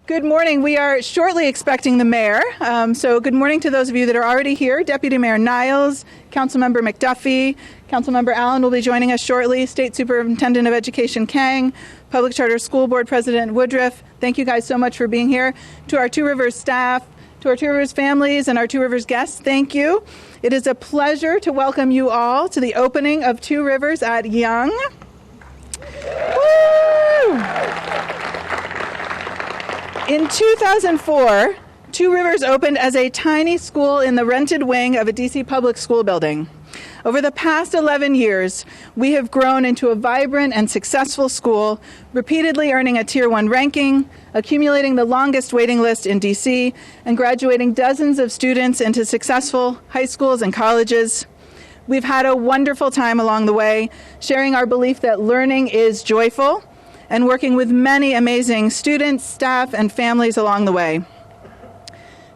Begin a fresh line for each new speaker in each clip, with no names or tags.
Good morning. We are shortly expecting the mayor. So good morning to those of you that are already here. Deputy Mayor Niles, Councilmember McDuffie, Councilmember Allen will be joining us shortly, State Superintendent of Education Kang, Public Charter School Board President Woodruff. Thank you guys so much for being here. To our Two Rivers staff, to our Two Rivers families, and our Two Rivers guests, thank you. It is a pleasure to welcome you all to the opening of Two Rivers at Young. Woo! In 2004, Two Rivers opened as a tiny school in the rented wing of a DC public school building. Over the past 11 years, we have grown into a vibrant and successful school, repeatedly earning a Tier 1 ranking, accumulating the longest waiting list in DC, and graduating dozens of students into successful high schools and colleges. We've had a wonderful time along the way, sharing our belief that learning is joyful, and working with many amazing students, staff, and families along the way.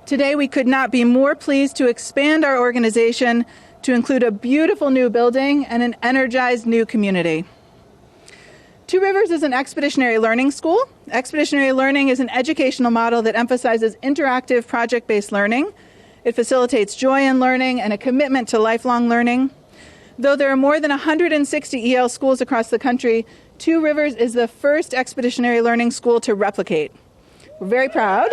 Today, we could not be more pleased to expand our organization to include a beautiful new building and an energized new community. Two Rivers is an expeditionary learning school. Expeditionary learning is an educational model that emphasizes interactive project-based learning. It facilitates joy in learning and a commitment to lifelong learning. Though there are more than 160 EL schools across the country, Two Rivers is the first expeditionary learning school to replicate. We're very proud.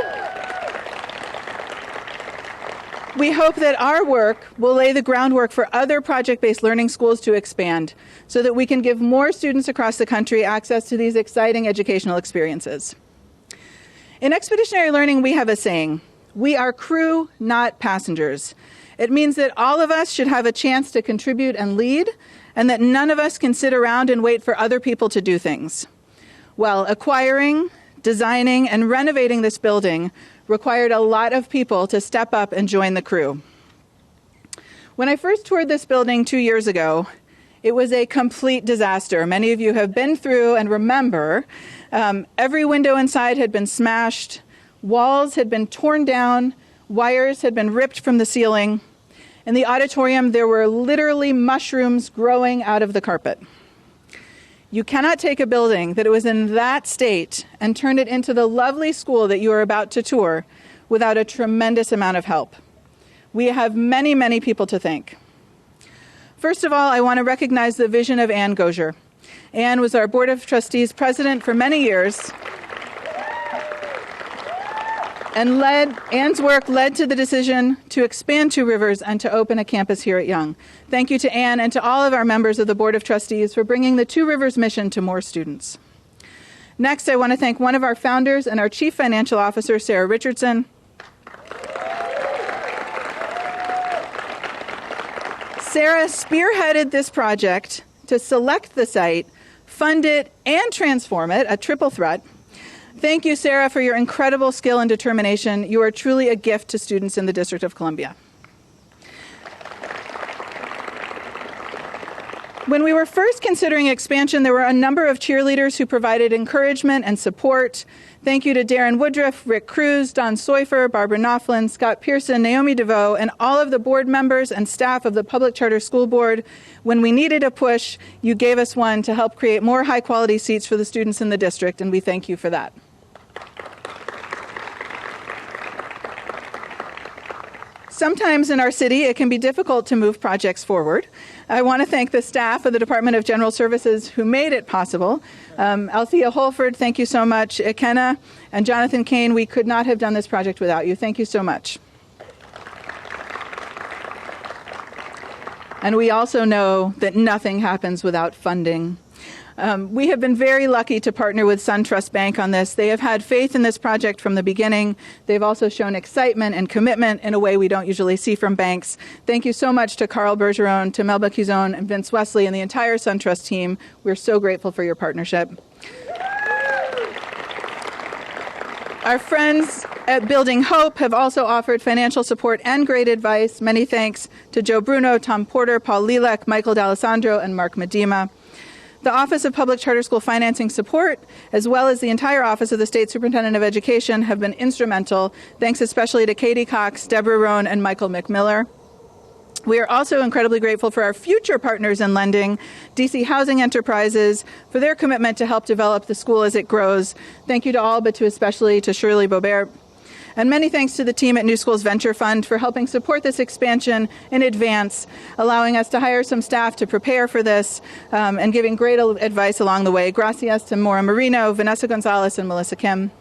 We hope that our work will lay the groundwork for other project-based learning schools to expand so that we can give more students across the country access to these exciting educational experiences. In expeditionary learning, we have a saying, "We are crew, not passengers." It means that all of us should have a chance to contribute and lead, and that none of us can sit around and wait for other people to do things. Well, acquiring, designing, and renovating this building required a lot of people to step up and join the crew. When I first toured this building 2 years ago, it was a complete disaster. Many of you have been through and remember. Every window inside had been smashed, walls had been torn down, wires had been ripped from the ceiling. In the auditorium, there were literally mushrooms growing out of the carpet. You cannot take a building that was in that state and turn it into the lovely school that you are about to tour without a tremendous amount of help. We have many, many people to thank. First of all, I want to recognize the vision of Ann Gosier. Ann was our Board of Trustees president for many years, and Ann's work led to the decision to expand Two Rivers and to open a campus here at Young. Thank you to Ann and to all of our members of the Board of Trustees for bringing the Two Rivers mission to more students. Next, I want to thank one of our founders and our Chief Financial Officer, Sarah Richardson. Sarah spearheaded this project to select the site, fund it, and transform it, a triple threat. Thank you, Sarah, for your incredible skill and determination. You are truly a gift to students in the District of Columbia. When we were first considering expansion, there were a number of cheerleaders who provided encouragement and support. Thank you to Darren Woodruff, Rick Cruz, Don Seufer, Barbara Knopflin, Scott Pearson, Naomi DeVoe, and all of the board members and staff of the Public Charter School Board. When we needed a push, you gave us one to help create more high-quality seats for the students in the district, and we thank you for that. Sometimes in our city, it can be difficult to move projects forward. I want to thank the staff of the Department of General Services who made it possible. Althea Holford, thank you so much. Ikenna and Jonathan Kane, we could not have done this project without you. Thank you so much. And we also know that nothing happens without funding. We have been very lucky to partner with SunTrust Bank on this. They have had faith in this project from the beginning. They've also shown excitement and commitment in a way we don't usually see from banks. Thank you so much to Carl Bergeron, to Melba Kuzone, and Vince Wesley, and the entire SunTrust team. We're so grateful for your partnership. Our friends at Building Hope have also offered financial support and great advice. Many thanks to Joe Bruno, Tom Porter, Paul Lelek, Michael D'Alessandro, and Mark Medema. The Office of Public Charter School Financing Support, as well as the entire Office of the State Superintendent of Education, have been instrumental. Thanks especially to Katie Cox, Deborah Rohn, and Michael McMiller. We are also incredibly grateful for our future partners in lending, DC Housing Enterprises, for their commitment to help develop the school as it grows. Thank you to all, but especially to Shirley Bobert. And many thanks to the team at New Schools Venture Fund for helping support this expansion in advance, allowing us to hire some staff to prepare for this, and giving great advice along the way. Gracias to Maura Marino, Vanessa Gonzalez, and Melissa Kim.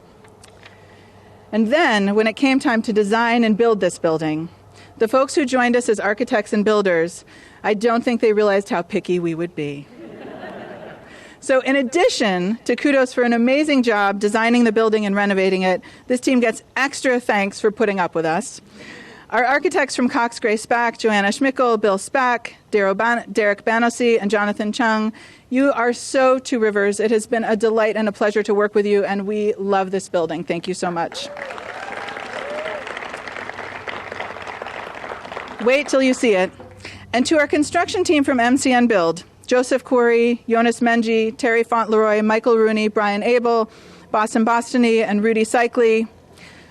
And then, when it came time to design and build this building, the folks who joined us as architects and builders, I don't think they realized how picky we would be. So in addition to kudos for an amazing job designing the building and renovating it, this team gets extra thanks for putting up with us. Our architects from Cox Gray Spack, Joanna Schmickel, Bill Spack, Derek Banossi, and Jonathan Chung, you are so Two Rivers. It has been a delight and a pleasure to work with you, and we love this building. Thank you so much. Wait till you see it. And to our construction team from MCN Build, Joseph Corey, Jonas Menji, Terry Fauntleroy, Michael Rooney, Brian Abel, Boston Bostony, and Rudy Cycli,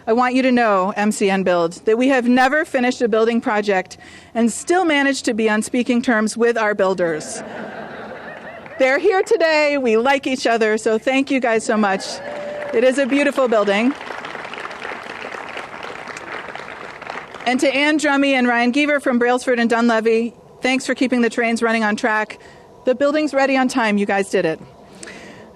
I want you to know, MCN Build, that we have never finished a building project and still managed to be on speaking terms with our builders. They're here today. We like each other, so thank you guys so much. It is a beautiful building. And to Ann Drummy and Ryan Geaver from Brailsford and Dunlevy, thanks for keeping the trains running on track. The building's ready on time. You guys did it.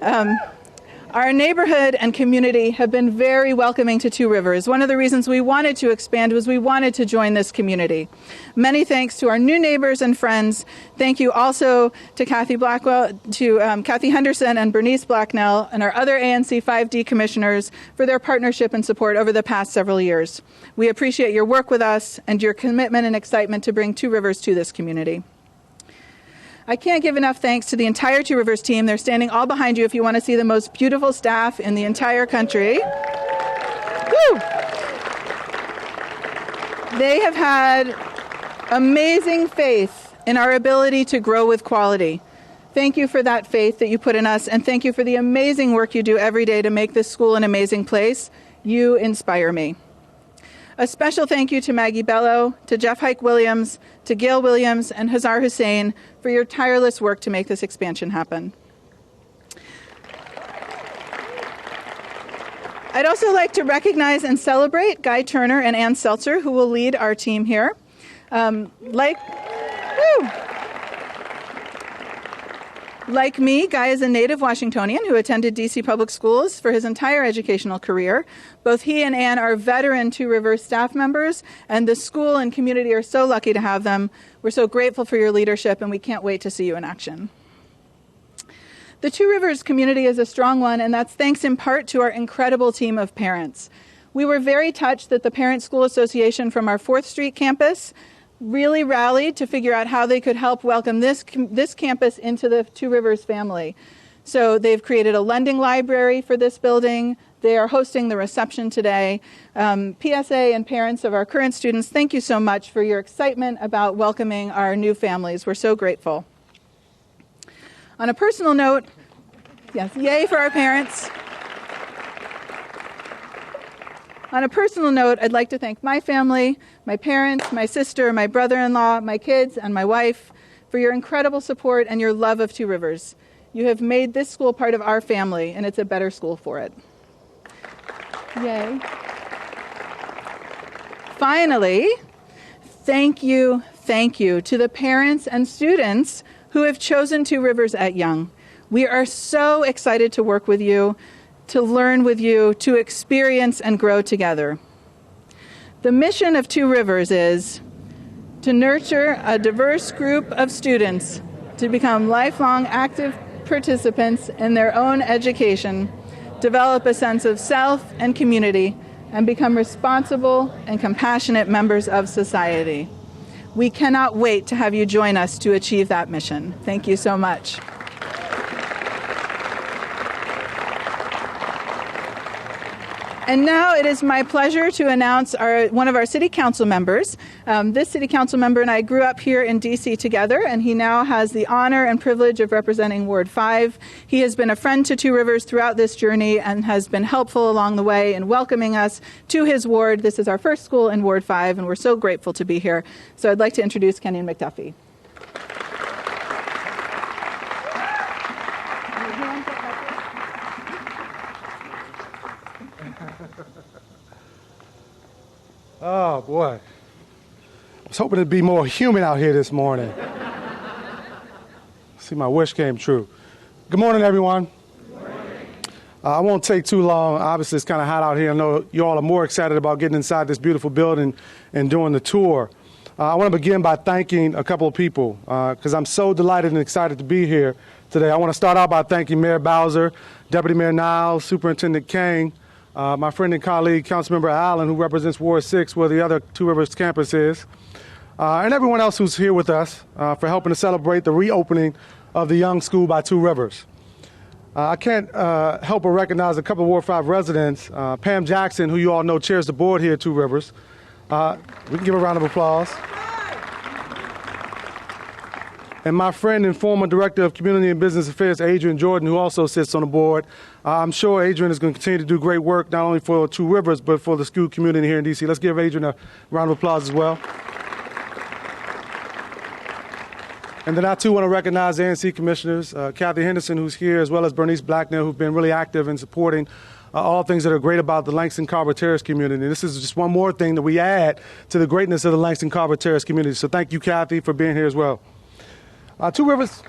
Our neighborhood and community have been very welcoming to Two Rivers. One of the reasons we wanted to expand was we wanted to join this community. Many thanks to our new neighbors and friends. Thank you also to Kathy Blackwell, to Kathy Henderson and Bernice Blacknell, and our other ANC 5D commissioners for their partnership and support over the past several years. We appreciate your work with us and your commitment and excitement to bring Two Rivers to this community. I can't give enough thanks to the entire Two Rivers team. They're standing all behind you if you want to see the most beautiful staff in the entire country. Woo! They have had amazing faith in our ability to grow with quality. Thank you for that faith that you put in us, and thank you for the amazing work you do every day to make this school an amazing place. You inspire me. A special thank you to Maggie Bello, to Jeff Hike Williams, to Gail Williams, and Hazar Hussein for your tireless work to make this expansion happen. I'd also like to recognize and celebrate Guy Turner and Ann Seltzer, who will lead our team here. Like me, Guy is a native Washingtonian who attended DC Public Schools for his entire educational career. Both he and Ann are veteran Two Rivers staff members, and the school and community are so lucky to have them. We're so grateful for your leadership, and we can't wait to see you in action. The Two Rivers community is a strong one, and that's thanks in part to our incredible team of parents. We were very touched that the Parent School Association from our 4th Street campus really rallied to figure out how they could help welcome this campus into the Two Rivers family. So they've created a lending library for this building. They are hosting the reception today. PSA and parents of our current students, thank you so much for your excitement about welcoming our new families. We're so grateful. On a personal note, yes, yay for our parents. On a personal note, I'd like to thank my family, my parents, my sister, my brother-in-law, my kids, and my wife for your incredible support and your love of Two Rivers. You have made this school part of our family, and it's a better school for it. Yay. Finally, thank you to the parents and students who have chosen Two Rivers at Young. We are so excited to work with you, to learn with you, to experience and grow together. The mission of Two Rivers is to nurture a diverse group of students to become lifelong active participants in their own education, develop a sense of self and community, and become responsible and compassionate members of society. We cannot wait to have you join us to achieve that mission. Thank you so much. And now it is my pleasure to announce one of our city council members. This city council member and I grew up here in D.C. together, and he now has the honor and privilege of representing Ward 5. He has been a friend to Two Rivers throughout this journey and has been helpful along the way in welcoming us to his ward. This is our first school in Ward 5, and we're so grateful to be here. So I'd like to introduce Kenyon McDuffie.
Oh, boy. I was hoping it'd be more human out here this morning. See, my wish came true. Good morning, everyone. Good morning. I won't take too long. Obviously, it's kind of hot out here. I know you all are more excited about getting inside this beautiful building and doing the tour. I want to begin by thanking a couple of people because I'm so delighted and excited to be here today. I want to start out by thanking Mayor Bowser, Deputy Mayor Niles, Superintendent King, my friend and colleague, Councilmember Allen, who represents Ward 6, where the other Two Rivers campus is, and everyone else who's here with us for helping to celebrate the reopening of the Young School by Two Rivers. I can't help but recognize a couple of Ward 5 residents. Pam Jackson, who you all know chairs the board here at Two Rivers. We can give a round of applause. And my friend and former Director of Community and Business Affairs, Adrian Jordan, who also sits on the board. I'm sure Adrian is going to continue to do great work, not only for Two Rivers, but for the school community here in D.C. Let's give Adrian a round of applause as well. And then I, too, want to recognize ANC commissioners, Kathy Henderson, who's here, as well as Bernice Blacknell, who've been really active in supporting all things that are great about the Langston Carver Terrace community. And this is just one more thing that we add to the greatness of the Langston Carver Terrace community. So thank you, Kathy, for being here as well. Two Rivers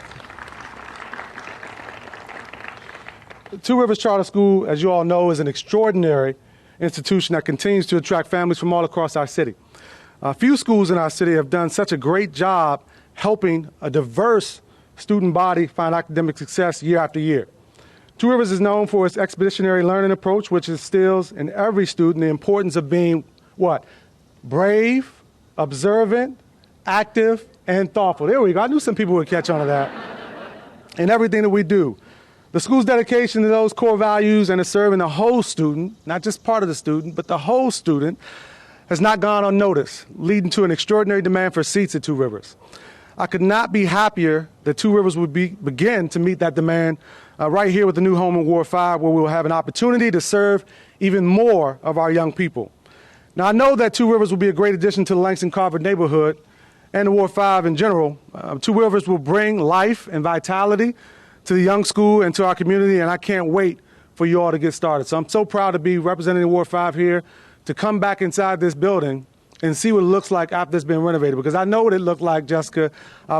Charter School, as you all know, is an extraordinary institution that continues to attract families from all across our city. Few schools in our city have done such a great job helping a diverse student body find academic success year after year. Two Rivers is known for its expeditionary learning approach, which instills in every student the importance of being what? Brave, observant, active, and thoughtful. There we go. I knew some people would catch on to that. In everything that we do. The school's dedication to those core values and to serving the whole student, not just part of the student, but the whole student, has not gone unnoticed, leading to an extraordinary demand for seats at Two Rivers. I could not be happier that Two Rivers would begin to meet that demand right here with the new home in Ward 5, where we will have an opportunity to serve even more of our young people. Now, I know that Two Rivers will be a great addition to the Langston Carver neighborhood and Ward 5 in general. Two Rivers will bring life and vitality to the young school and to our community, and I can't wait for you all to get started. So I'm so proud to be representing Ward 5 here, to come back inside this building and see what it looks like after it's been renovated, because I know what it looked like, Jessica,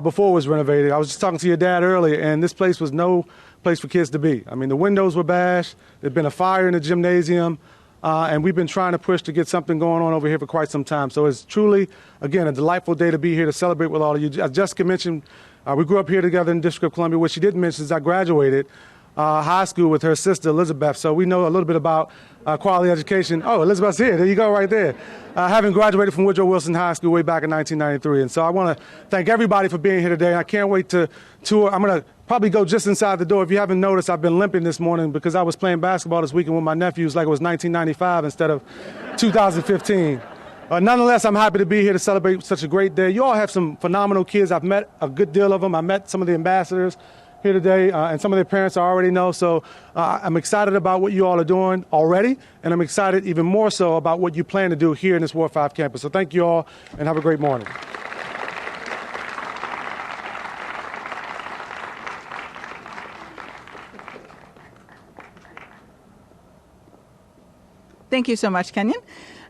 before it was renovated. I was just talking to your dad earlier, and this place was no place for kids to be. I mean, the windows were bashed, there'd been a fire in the gymnasium, and we've been trying to push to get something going on over here for quite some time. So it's truly, again, a delightful day to be here to celebrate with all of you. As Jessica mentioned, we grew up here together in the District of Columbia. What she didn't mention is I graduated high school with her sister, Elizabeth. So we know a little bit about quality education. Oh, Elizabeth's here. There you go right there. Having graduated from Woodrow Wilson High School way back in 1993. And so I want to thank everybody for being here today. I can't wait to tour. I'm going to probably go just inside the door. If you haven't noticed, I've been limping this morning because I was playing basketball this weekend with my nephews like it was 1995 instead of 2015. Nonetheless, I'm happy to be here to celebrate such a great day. You all have some phenomenal kids. I've met a good deal of them. I met some of the ambassadors here today, and some of their parents I already know. So I'm excited about what you all are doing already, and I'm excited even more so about what you plan to do here in this Ward 5 campus. So thank you all, and have a great morning.
Thank you so much, Kenyon.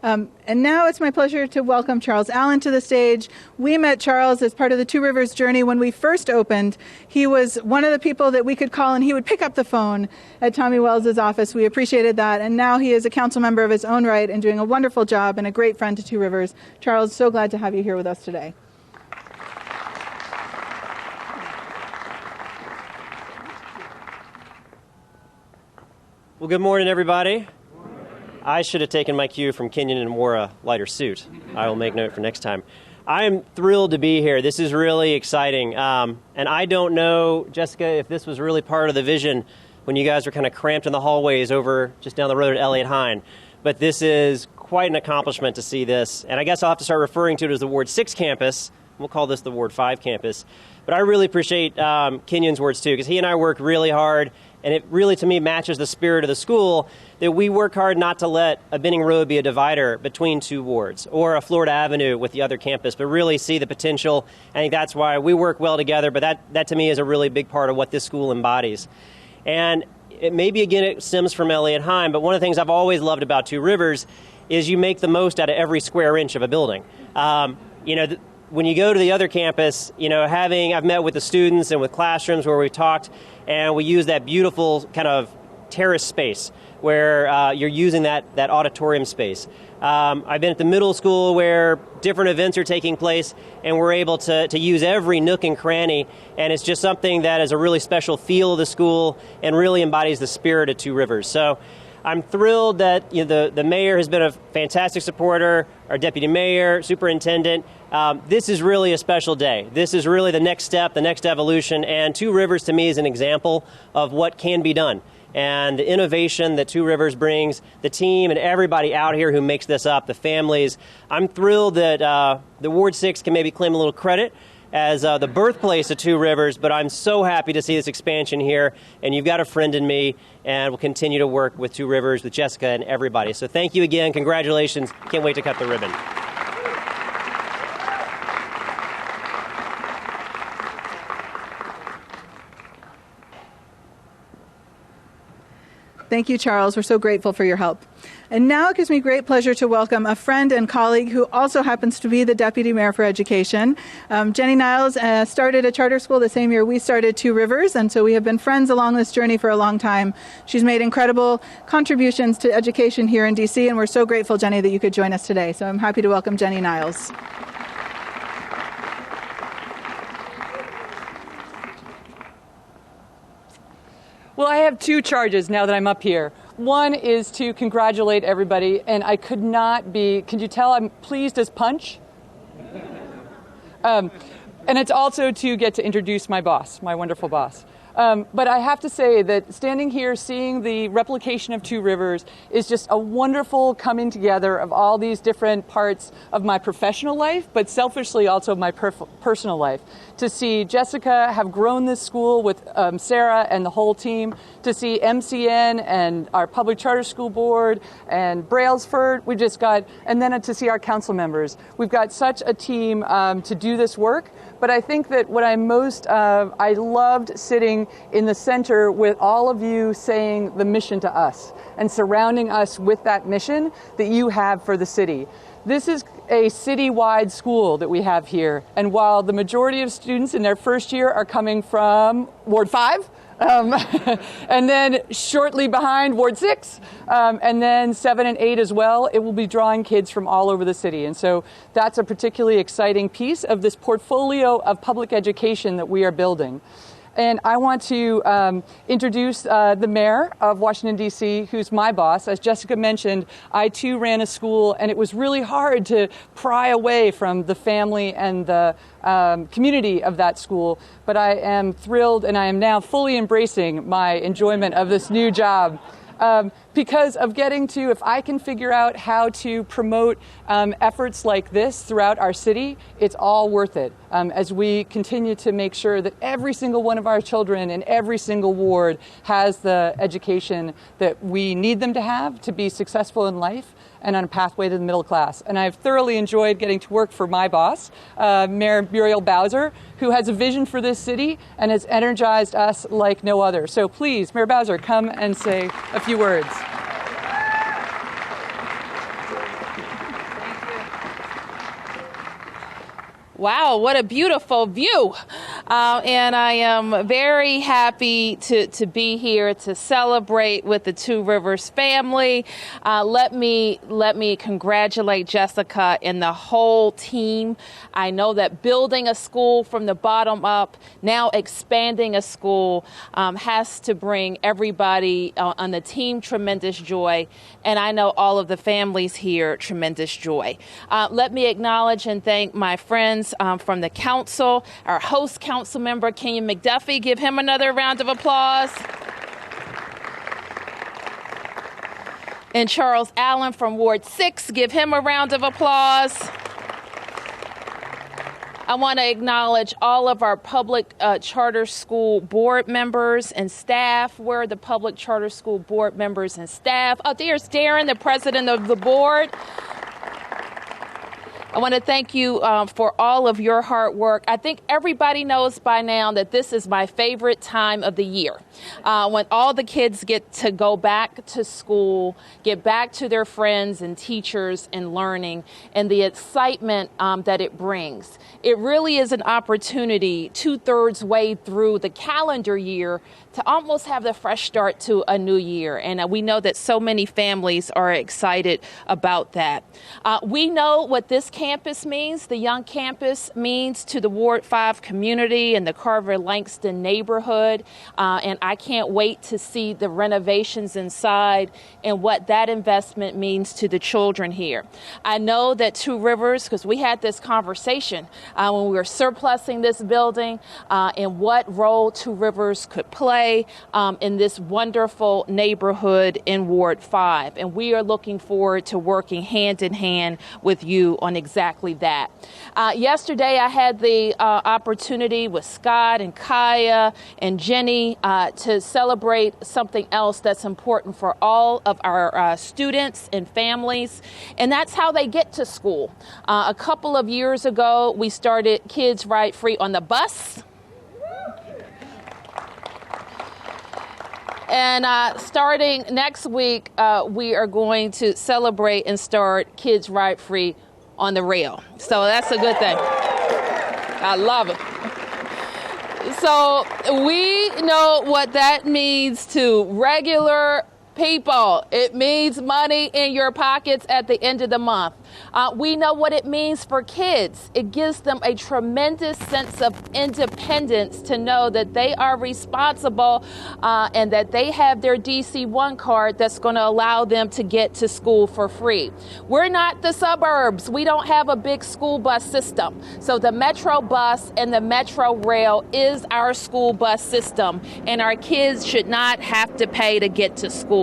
And now it's my pleasure to welcome Charles Allen to the stage. We met Charles as part of the Two Rivers journey when we first opened. He was one of the people that we could call, and he would pick up the phone at Tommy Wells' office. We appreciated that. And now he is a council member of his own right and doing a wonderful job and a great friend to Two Rivers. Charles, so glad to have you here with us today.
Well, good morning, everybody. I should have taken my cue from Kenyon and wore a lighter suit. I will make note for next time. I am thrilled to be here. This is really exciting. And I don't know, Jessica, if this was really part of the vision when you guys were kind of cramped in the hallways over just down the road at Elliott Hine. but this is quite an accomplishment to see this. And I guess I'll have to start referring to it as the Ward 6 campus. We'll call this the Ward 5 campus. But I really appreciate Kenyon's words too, because he and I work really hard, and it really, to me, matches the spirit of the school that we work hard not to let a Benning Road be a divider between two wards or a Florida Avenue with the other campus, but really see the potential. I think that's why we work well together, but that to me is a really big part of what this school embodies. And maybe, again, it stems from Elliott Heim, but one of the things I've always loved about Two Rivers is you make the most out of every square inch of a building. When you go to the other campus, I've met with the students and with classrooms where we've talked, and we use that beautiful kind of terrace space where you're using that auditorium space. I've been at the middle school where different events are taking place, and we're able to use every nook and cranny, and it's just something that is a really special feel of the school and really embodies the spirit of Two Rivers. So I'm thrilled that the mayor has been a fantastic supporter, our deputy mayor, superintendent. This is really a special day. This is really the next step, the next evolution, and Two Rivers to me is an example of what can be done. And the innovation that Two Rivers brings, the team and everybody out here who makes this up, the families. I'm thrilled that the Ward 6 can maybe claim a little credit as the birthplace of Two Rivers, but I'm so happy to see this expansion here, and you've got a friend in me, and we'll continue to work with Two Rivers, with Jessica and everybody. So thank you again, congratulations, can't wait to cut the ribbon.
Thank you, Charles. We're so grateful for your help. And now it gives me great pleasure to welcome a friend and colleague who also happens to be the Deputy Mayor for Education. Jenny Niles started a charter school the same year we started Two Rivers, and so we have been friends along this journey for a long time. She's made incredible contributions to education here in D.C., and we're so grateful, Jenny, that you could join us today. So I'm happy to welcome Jenny Niles.
Well, I have two charges now that I'm up here. One is to congratulate everybody, and I could not be, can you tell I'm pleased as punch? And it's also to get to introduce my boss, my wonderful boss. But I have to say that standing here, seeing the replication of Two Rivers is just a wonderful coming together of all these different parts of my professional life, but selfishly also my personal life. To see Jessica have grown this school with Sarah and the whole team, to see MCN and our public charter school board and Brailsford, and then to see our council members. We've got such a team to do this work. But I think that what I loved sitting in the center with all of you saying the mission to us and surrounding us with that mission that you have for the city. This is a citywide school that we have here. And while the majority of students in their first year are coming from Ward 5, and then shortly behind Ward 6, and then 7 and 8 as well, it will be drawing kids from all over the city. And so that's a particularly exciting piece of this portfolio of public education that we are building. And I want to introduce the mayor of Washington, D.C., who's my boss. As Jessica mentioned, I too ran a school, and it was really hard to pry away from the family and the community of that school. But I am thrilled, and I am now fully embracing my enjoyment of this new job. Because of getting to, if I can figure out how to promote efforts like this throughout our city, it's all worth it. As we continue to make sure that every single one of our children in every single ward has the education that we need them to have to be successful in life and on a pathway to the middle class. And I've thoroughly enjoyed getting to work for my boss, Mayor Muriel Bowser, who has a vision for this city and has energized us like no other. So please, Mayor Bowser, come and say a few words.
Wow, what a beautiful view. And I am very happy to be here to celebrate with the Two Rivers family. Let me congratulate Jessica and the whole team. I know that building a school from the bottom up, now expanding a school, has to bring everybody on the team tremendous joy. And I know all of the families here tremendous joy. Let me acknowledge and thank my friends from the council, our host council member, Kenyon McDuffie. Give him another round of applause. And Charles Allen from Ward 6, give him a round of applause. I want to acknowledge all of our public charter school board members and staff. Where are the public charter school board members and staff? Oh, there's Darren, the president of the board. I want to thank you for all of your hard work. I think everybody knows by now that this is my favorite time of the year, when all the kids get to go back to school, get back to their friends and teachers and learning, and the excitement that it brings. It really is an opportunity 2/3 way through the calendar year to almost have the fresh start to a new year. And we know that so many families are excited about that. We know what this campus means, the Young Campus means to the Ward 5 community and the Carver-Langston neighborhood. And I can't wait to see the renovations inside and what that investment means to the children here. I know that Two Rivers, because we had this conversation when we were surplusing this building, and what role Two Rivers could play in this wonderful neighborhood in Ward 5. And we are looking forward to working hand in hand with you on exactly that. Yesterday, I had the opportunity with Scott and Kaya and Jenny to celebrate something else that's important for all of our students and families, and that's how they get to school. A couple of years ago, we started Kids Ride Free on the bus. And starting next week, we are going to celebrate and start Kids Ride Free on the rail. So that's a good thing. I love it. So we know what that means to regular people. It means money in your pockets at the end of the month. We know what it means for kids. It gives them a tremendous sense of independence to know that they are responsible and that they have their DC-1 card that's going to allow them to get to school for free. We're not the suburbs. We don't have a big school bus system. So the Metro bus and the Metro rail is our school bus system, and our kids should not have to pay to get to school.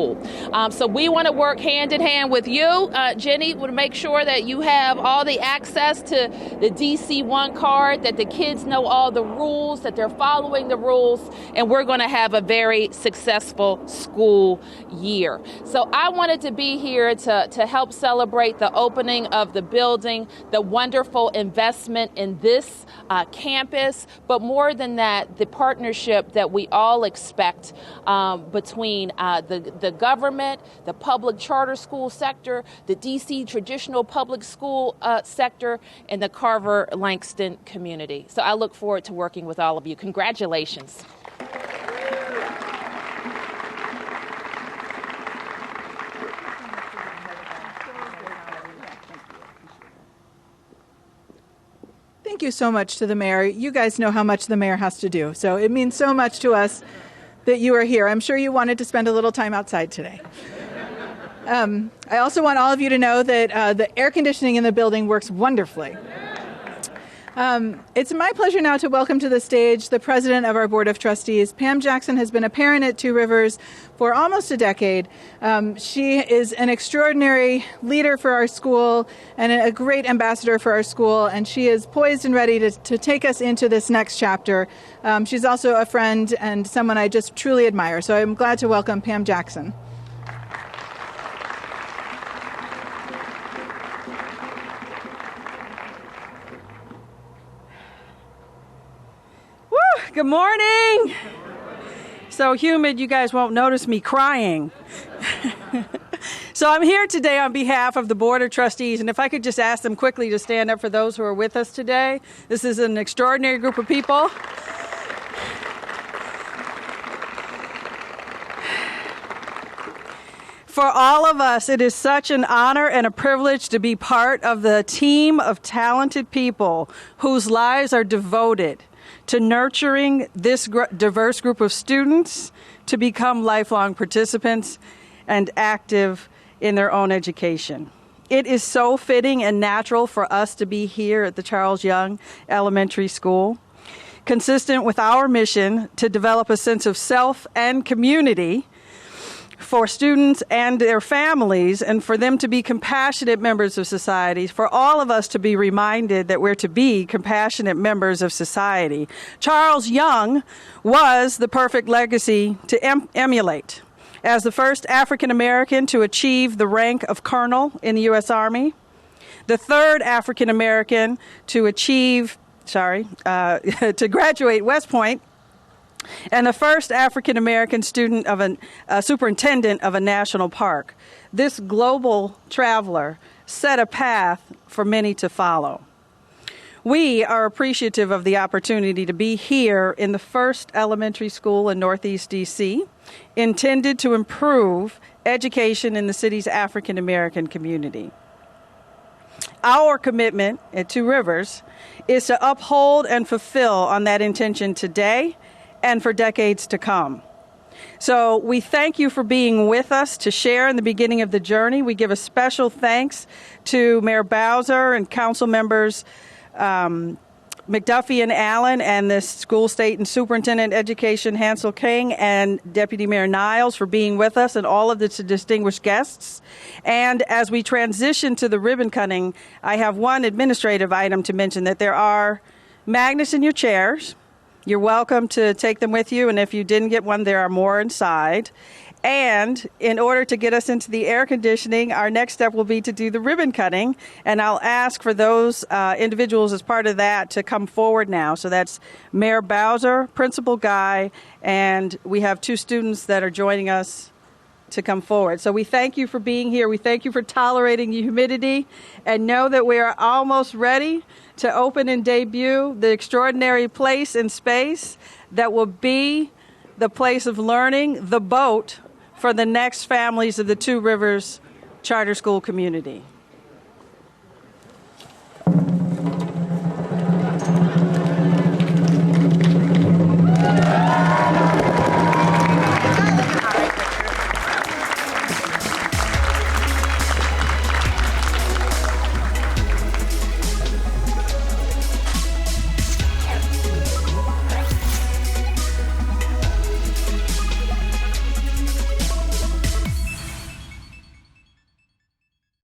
So we want to work hand in hand with you, Jenny, to make sure that you have all the access to the DC-1 card, that the kids know all the rules, that they're following the rules, and we're going to have a very successful school year. So I wanted to be here to help celebrate the opening of the building, the wonderful investment in this campus, but more than that, the partnership that we all expect between the government, the public charter school sector, the DC traditional public school sector, and the Carver-Langston community. So I look forward to working with all of you. Congratulations.
Thank you so much to the mayor. You guys know how much the mayor has to do, so it means so much to us that you are here. I'm sure you wanted to spend a little time outside today. I also want all of you to know that the air conditioning in the building works wonderfully. It's my pleasure now to welcome to the stage the president of our Board of Trustees. Pam Jackson has been a parent at Two Rivers for almost a decade. She is an extraordinary leader for our school and a great ambassador for our school, and she is poised and ready to take us into this next chapter. She's also a friend and someone I just truly admire, so I'm glad to welcome Pam Jackson.
Good morning. So humid, you guys won't notice me crying. So I'm here today on behalf of the Board of Trustees, and if I could just ask them quickly to stand up for those who are with us today. This is an extraordinary group of people. For all of us, it is such an honor and a privilege to be part of the team of talented people whose lives are devoted to nurturing this diverse group of students to become lifelong participants and active in their own education. It is so fitting and natural for us to be here at the Charles Young Elementary School, consistent with our mission to develop a sense of self and community for students and their families, and for them to be compassionate members of society, for all of us to be reminded that we're to be compassionate members of society. Charles Young was the perfect legacy to emulate. As the first African American to achieve the rank of colonel in the U.S. Army, the third African American to to graduate West Point, and the first African American student of a superintendent of a national park. This global traveler set a path for many to follow. We are appreciative of the opportunity to be here in the first elementary school in Northeast D.C., intended to improve education in the city's African American community. Our commitment at Two Rivers is to uphold and fulfill on that intention today and for decades to come. So we thank you for being with us to share in the beginning of the journey. We give a special thanks to Mayor Bowser and council members McDuffie and Allen, and the School State and Superintendent Education Hansel King, and Deputy Mayor Niles for being with us, and all of the distinguished guests. And as we transition to the ribbon cutting, I have one administrative item to mention, that there are magnets in your chairs. You're welcome to take them with you, and if you didn't get one, there are more inside. And in order to get us into the air conditioning, our next step will be to do the ribbon cutting. And I'll ask for those individuals as part of that to come forward now. So that's Mayor Bowser, Principal Guy, and we have two students that are joining us to come forward. So we thank you for being here. We thank you for tolerating the humidity, and know that we are almost ready to open and debut the extraordinary place and space that will be the place of learning, the boat, for the next families of the Two Rivers Charter School community.